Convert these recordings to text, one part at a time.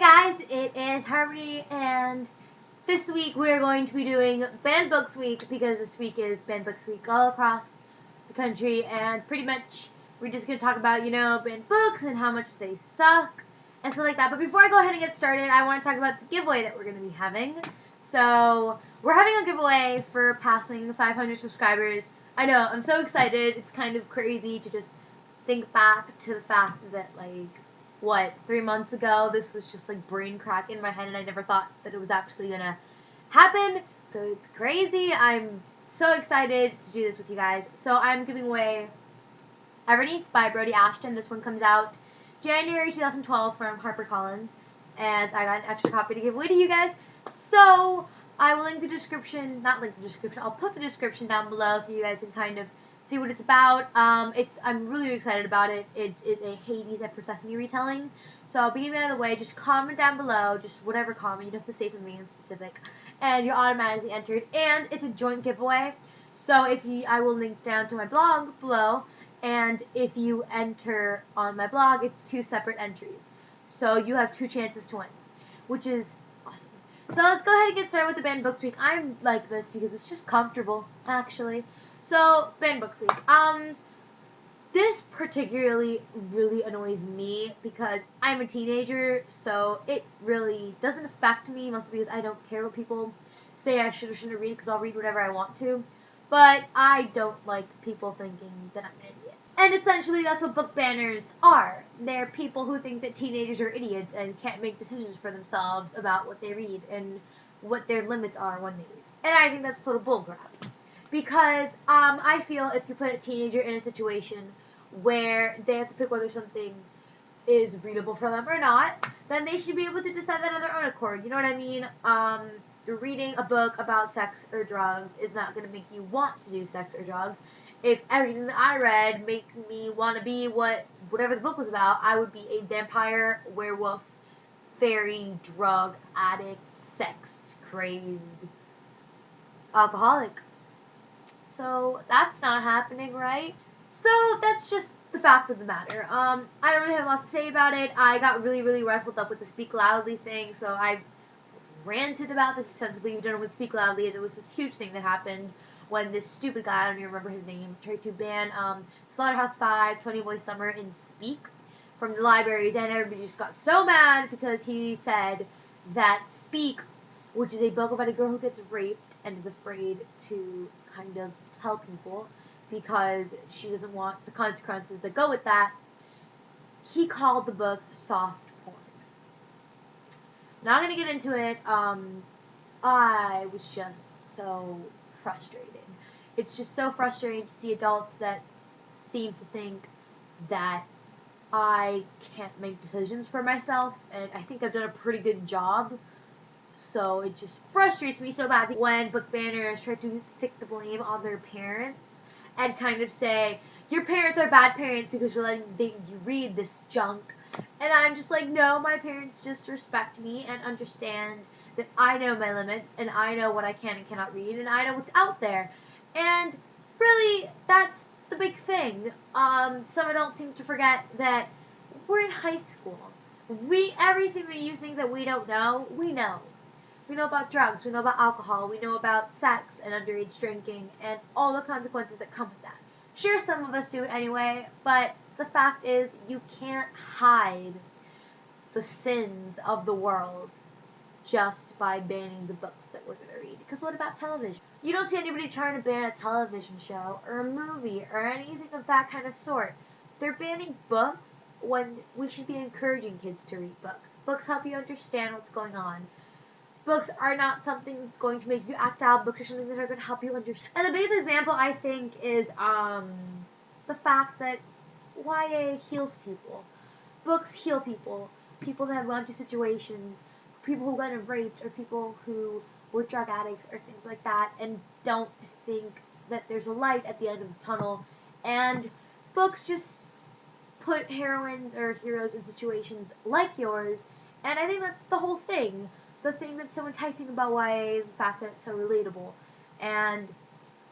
guys, it is Harmony, and this week we're going to be doing Banned Books Week because this week is Banned Books Week all across the country, and pretty much we're just going to talk about, banned books and how much they suck and stuff like that. But before I go ahead and get started, I want to talk about the giveaway that we're going to be having. So, we're having a giveaway for passing 500 subscribers. I know, I'm so excited. It's kind of crazy to just think back to the fact that, 3 months ago, this was just brain crack in my head, and I never thought that it was actually gonna happen. So it's crazy. I'm so excited to do this with you guys. So I'm giving away Everneath by Brody Ashton. This one comes out January 2012 from HarperCollins, and I got an extra copy to give away to you guys. So I will link the description, not link the description, I'll put the description down below so you guys can kind of see what it's about. I'm really excited about it. It is a Hades and Persephone retelling. So I'll be giving it out of the way. Just comment down below, just whatever comment. You don't have to say something in specific, and you're automatically entered. And it's a joint giveaway. So I will link down to my blog below. And if you enter on my blog, it's 2 separate entries. So you have 2 chances to win, which is awesome. So let's go ahead and get started with the Banned Books Week. I'm like this because it's just comfortable, actually. So, Banned Books Week. This particularly really annoys me because I'm a teenager, so it really doesn't affect me, mostly because I don't care what people say I should or shouldn't read, because I'll read whatever I want to. But I don't like people thinking that I'm an idiot. And essentially, that's what book banners are. They're people who think that teenagers are idiots and can't make decisions for themselves about what they read and what their limits are when they read. And I think that's total bullcrap. Because I feel if you put a teenager in a situation where they have to pick whether something is readable for them or not, then they should be able to decide that on their own accord. You know what I mean? Reading a book about sex or drugs is not going to make you want to do sex or drugs. If everything that I read made me want to be whatever the book was about, I would be a vampire, werewolf, fairy, drug addict, sex crazed alcoholic. So that's not happening, right? So that's just the fact of the matter. I don't really have a lot to say about it. I got really, really rifled up with the Speak Loudly thing, so I've ranted about this extensively. You've done it with Speak Loudly. There was this huge thing that happened when this stupid guy, I don't even remember his name, tried to ban Slaughterhouse-5, 20 Boy Summer, and Speak from the libraries, and everybody just got so mad because he said that Speak, which is a book about a girl who gets raped and is afraid to kind of tell people because she doesn't want the consequences that go with that, he called the book soft porn. Now I'm going to get into it. I was just so frustrated. It's just so frustrating to see adults that seem to think that I can't make decisions for myself, and I think I've done a pretty good job. So it just frustrates me so bad when book banners try to stick the blame on their parents and kind of say, your parents are bad parents because you're letting you read this junk. And I'm just like, no, my parents just respect me and understand that I know my limits and I know what I can and cannot read and I know what's out there. And really, that's the big thing. Some adults seem to forget that we're in high school. Everything that you think that we don't know, we know. We know about drugs, we know about alcohol, we know about sex and underage drinking and all the consequences that come with that. Sure, some of us do it anyway, but the fact is you can't hide the sins of the world just by banning the books that we're going to read. Because what about television? You don't see anybody trying to ban a television show or a movie or anything of that kind of sort. They're banning books when we should be encouraging kids to read books. Books help you understand what's going on. Books are not something that's going to make you act out. Books are something that are going to help you understand. And the biggest example, I think, is the fact that YA heals people. Books heal people. People that have gone through situations, people who got raped, or people who were drug addicts, or things like that, and don't think that there's a light at the end of the tunnel. And books just put heroines or heroes in situations like yours, and I think that's the whole thing. The thing that's so enticing about YA is the fact that it's so relatable. And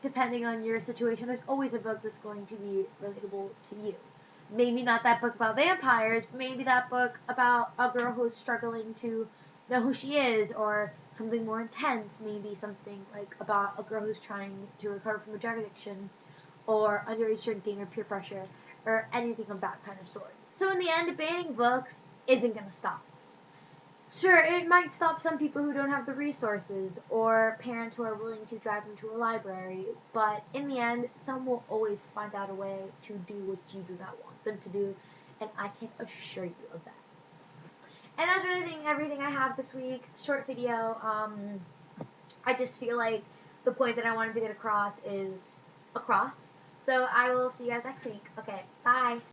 depending on your situation, there's always a book that's going to be relatable to you. Maybe not that book about vampires, but maybe that book about a girl who's struggling to know who she is, or something more intense, maybe something like about a girl who's trying to recover from a drug addiction, or underage drinking, or peer pressure, or anything of that kind of sort. So in the end, banning books isn't going to stop. Sure, it might stop some people who don't have the resources, or parents who are willing to drive them to a library, but in the end, some will always find out a way to do what you do not want them to do, and I can assure you of that. And that's everything I have this week. Short video. I just feel like the point that I wanted to get across is across. So I will see you guys next week. Okay, bye.